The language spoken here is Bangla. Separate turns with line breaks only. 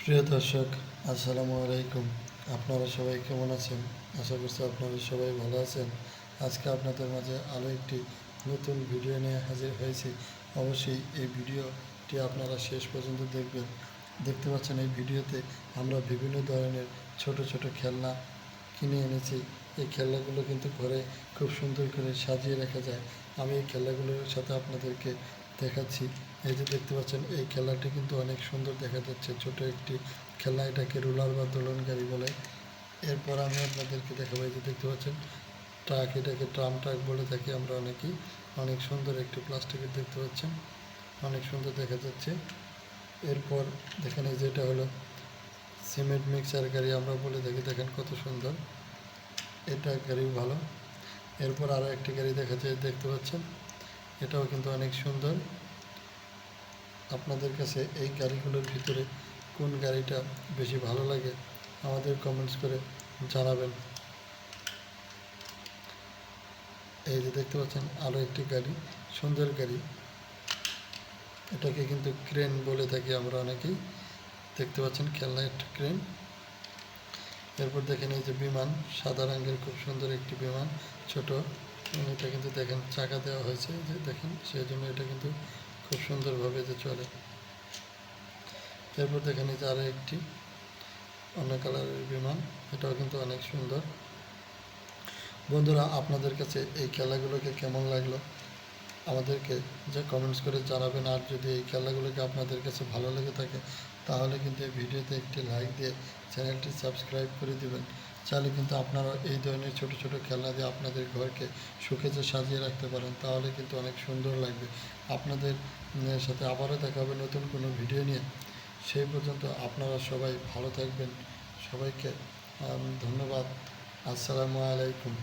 প্রিয় দর্শক, আসসালামু আলাইকুম। আপনারা সবাই কেমন আছেন? আশা করছি আপনারা সবাই ভালো আছেন। আজকে আপনাদের মাঝে আরও একটি নতুন ভিডিও নিয়ে হাজির হয়েছি। অবশ্যই এই ভিডিওটি আপনারা শেষ পর্যন্ত দেখবেন। দেখতে পাচ্ছেন এই ভিডিওতে আমরা বিভিন্ন ধরনের ছোট ছোট খেলনা কিনে এনেছি। এই খেলনাগুলো কিন্তু ঘরে খুব সুন্দর করে সাজিয়ে রাখা যায়। আমি এই খেলনাগুলোর সাথে আপনাদেরকে দেখাচ্ছি। এই যে দেখতে পাচ্ছেন, এই খেলনাটি কিন্তু অনেক সুন্দর দেখা যাচ্ছে। ছোট একটি খেলনা, এটাকে রুলার বা দোলন গাড়ি বলে। এরপর আমি আপনাদেরকে দেখাবো, এই যে দেখতে পাচ্ছেন ট্রাক, এটাকে ট্রাম ট্রাক বলে থাকি আমরা অনেকেই। অনেক সুন্দর একটি প্লাস্টিকের দেখতে পাচ্ছেন, অনেক সুন্দর দেখা যাচ্ছে। এরপর দেখেন, এই যেটা হলো সিমেন্ট মিক্সার গাড়ি আমরা বলে থাকি। দেখেন কত সুন্দর, এটা গাড়িও ভালো। এরপর আরও একটি গাড়ি দেখা যায়, দেখতে পাচ্ছেন, এটাও কিন্তু অনেক সুন্দর। আপনাদের কাছে এই গাড়িগুলোর ভিতরে কোন গাড়িটা বেশি ভালো লাগে আমাদের কমেন্টস করে জানাবেন। এই যে দেখতে পাচ্ছেন আরও একটি গাড়ি, সুন্দর গাড়ি, এটাকে কিন্তু ক্রেন বলে থাকি আমরা অনেকেই। দেখতে পাচ্ছেন খেলনা একটা ক্রেন। এরপর দেখেন এই যে বিমান, সাদা রঙের খুব সুন্দর একটি বিমান, ছোট। এটা কিন্তু দেখেন চাকা দেওয়া হয়েছে, যে দেখেন সেই জন্য এটা কিন্তু খুব সুন্দরভাবে যে চলে। এরপর দেখেন এই যে আরও একটি অন্য কালারের বিমান, এটাও কিন্তু অনেক সুন্দর। বন্ধুরা, আপনাদের কাছে এই খেলাগুলোকে কেমন লাগলো আমাদেরকে যে কমেন্টস করে জানাবেন। আর যদি এই খেলাগুলোকে আপনাদের কাছে ভালো লেগে থাকে তাহলে কিন্তু এই ভিডিওতে একটি লাইক দিয়ে চ্যানেলটি সাবস্ক্রাইব করে দিবেন। চাইলে কিন্তু আপনারা এই ধরনের ছোট ছোট খেলনা দিয়ে আপনাদের ঘরকে সুখেজে সাজিয়ে রাখতে পারেন, তাহলে কিন্তু অনেক সুন্দর লাগবে। আপনাদের সাথে আবারও দেখা হবে নতুন কোনো ভিডিও নিয়ে। সেই পর্যন্ত আপনারা সবাই ভালো থাকবেন। সবাইকে ধন্যবাদ। আসসালামু আলাইকুম।